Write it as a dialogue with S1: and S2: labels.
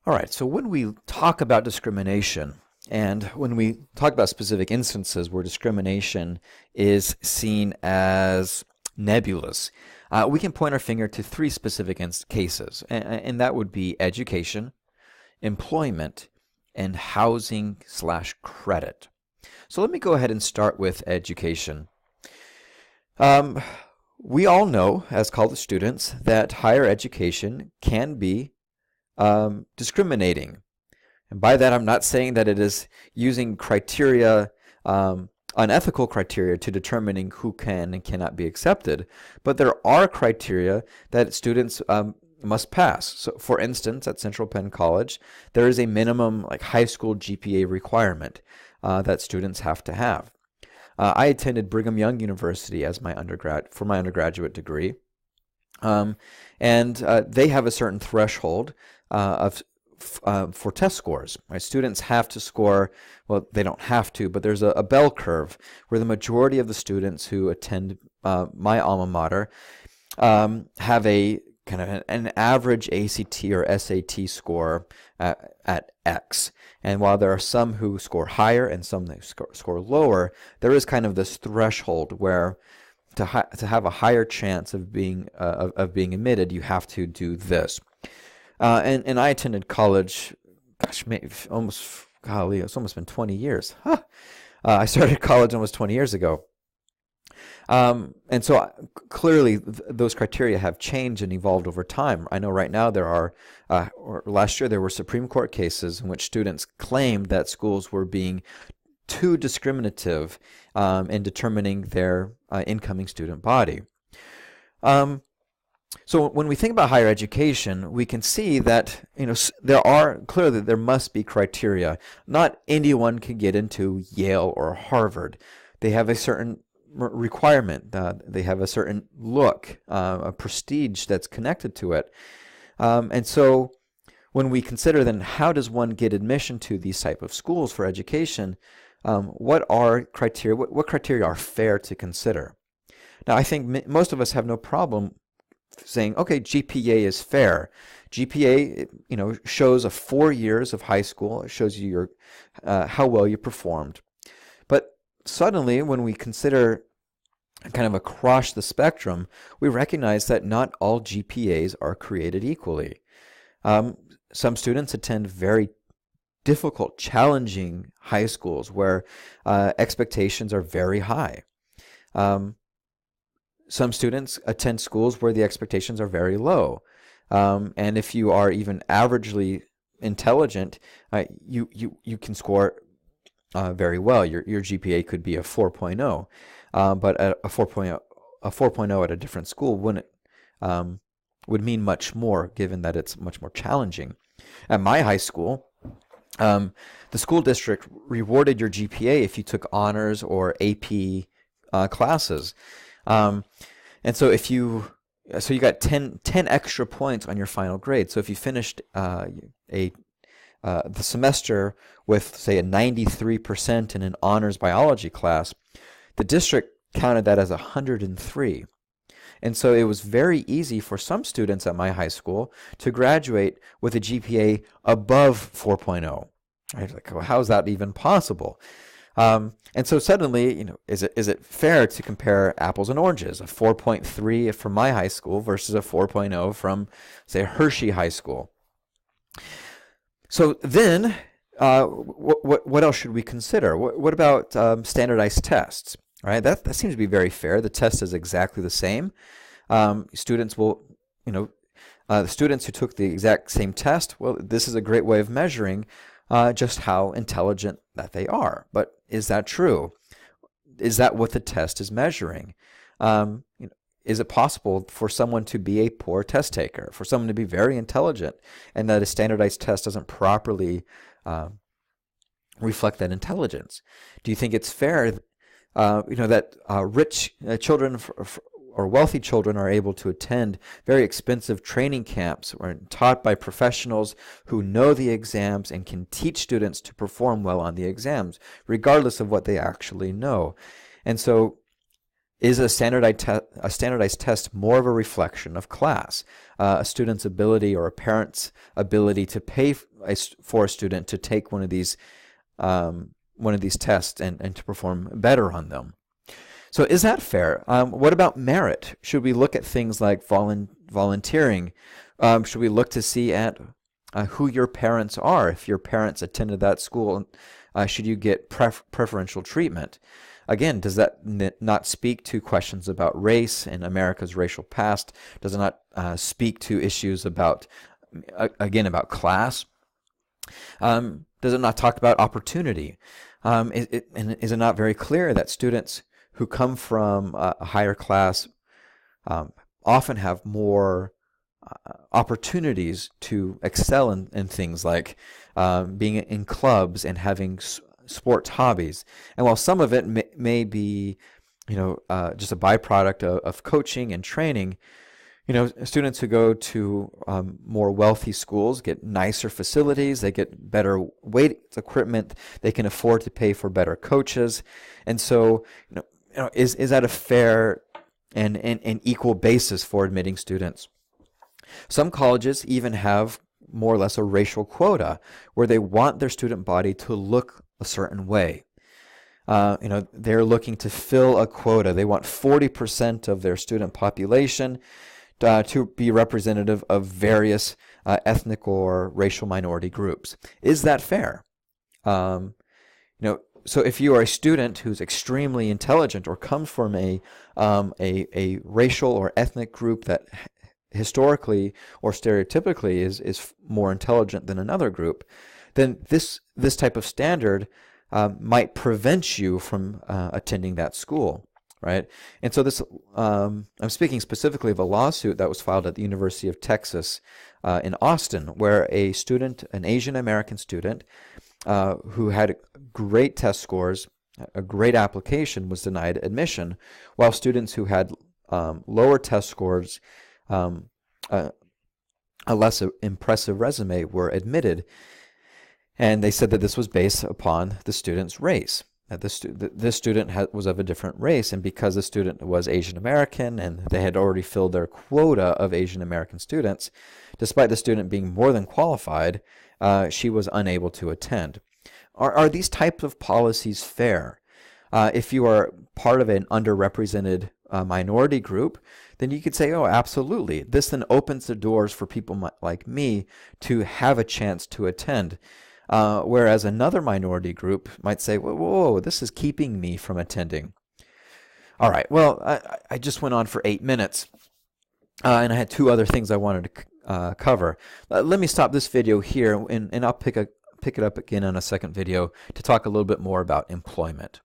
S1: All right, so when we talk about discrimination, and when we talk about specific instances where discrimination is seen as nebulous, we can point our finger to three specific cases, and that would be education, employment, and housing/credit. So let me go ahead and start with education. We all know, as college students, that higher education can be discriminating. And by that, I'm not saying that it is using criteria, unethical criteria to determining who can and cannot be accepted, but there are criteria that students must pass. So for instance, at Central Penn College, there is a minimum high school GPA requirement that students have to have. I attended Brigham Young University as my undergraduate degree, and they have a certain threshold for test scores. Right? Students have to score, well, they don't have to, but there's a bell curve where the majority of the students who attend my alma mater have a kind of an average ACT or SAT score at X. And while there are some who score higher and some that score lower, there is kind of this threshold where to have a higher chance of being admitted, you have to do this. And I attended college, gosh, it's almost been 20 years. I started college almost 20 years ago. And so clearly those criteria have changed and evolved over time. I know right now there are, or last year there were Supreme Court cases in which students claimed that schools were being too discriminative in determining their incoming student body. So when we think about higher education, we can see that there must be criteria. Not anyone can get into Yale or Harvard. They have a certain requirement. They have a certain look, a prestige that's connected to it. And so when we consider then how does one get admission to these type of schools for education, what criteria are fair to consider? Now, I think most of us have no problem saying, okay, GPA is fair. GPA, shows 4 years of high school. It shows you how well you performed. But suddenly, when we consider kind of across the spectrum, we recognize that not all GPAs are created equally. Some students attend very difficult, challenging high schools where expectations are very high. Some students attend schools where the expectations are very low. And if you are even averagely intelligent, you can score very well. Your GPA could be a 4.0, but a 4.0 at a different school would mean much more, given that it's much more challenging. At my high school, the school district rewarded your GPA if you took honors or AP classes. And so you got 10 extra points on your final grade. So if you finished the semester with, say, a 93% in an honors biology class, the district counted that as 103. And so it was very easy for some students at my high school to graduate with a GPA above 4.0. Right? Like, well, how is that even possible? And so suddenly, is it fair to compare apples and oranges? A 4.3 from my high school versus a 4.0 from, say, Hershey High School. So then, what else should we consider? What about standardized tests? Right, that seems to be very fair. The test is exactly the same. Students will, the students who took the exact same test, well, this is a great way of measuring just how intelligent that they are. But is that true? Is that what the test is measuring? Is it possible for someone to be a poor test taker, for someone to be very intelligent, and that a standardized test doesn't properly reflect that intelligence? Do you think it's fair that rich children or wealthy children are able to attend very expensive training camps or taught by professionals who know the exams and can teach students to perform well on the exams, regardless of what they actually know? And so is a standardized test more of a reflection of class, a student's ability or a parent's ability to pay for a student to take one of these tests and to perform better on them. So is that fair? What about merit? Should we look at things like volunteering? Should we look to see at who your parents are? If your parents attended that school, should you get preferential treatment? Again, does that not speak to questions about race and America's racial past? Does it not speak to issues about, again, about class? Does it not talk about opportunity? Is it not very clear that students who come from a higher class often have more opportunities to excel in things like being in clubs and having sports hobbies? And while some of it may be, just a byproduct of coaching and training, students who go to more wealthy schools get nicer facilities, they get better weight equipment, they can afford to pay for better coaches. And so, is that a fair and equal basis for admitting students? Some colleges even have more or less a racial quota where they want their student body to look a certain way. They're looking to fill a quota. They want 40% of their student population to be representative of various ethnic or racial minority groups. Is that fair? So if you are a student who's extremely intelligent or comes from a racial or ethnic group that historically or stereotypically is more intelligent than another group, then this type of standard might prevent you from attending that school, right? And so this, I'm speaking specifically of a lawsuit that was filed at the University of Texas in Austin, where a student, an Asian American student, who had great test scores, a great application, was denied admission, while students who had lower test scores, a less impressive resume, were admitted. And they said that this was based upon the student's race. That this student was of a different race, and because the student was Asian American and they had already filled their quota of Asian American students, despite the student being more than qualified, she was unable to attend. Are these types of policies fair? If you are part of an underrepresented minority group, then you could say, oh, absolutely. This then opens the doors for people like me to have a chance to attend. Whereas another minority group might say, whoa, this is keeping me from attending. All right, well, I just went on for 8 minutes, and I had 2 other things I wanted to cover. Let me stop this video here, and I'll pick it up again in a second video to talk a little bit more about employment.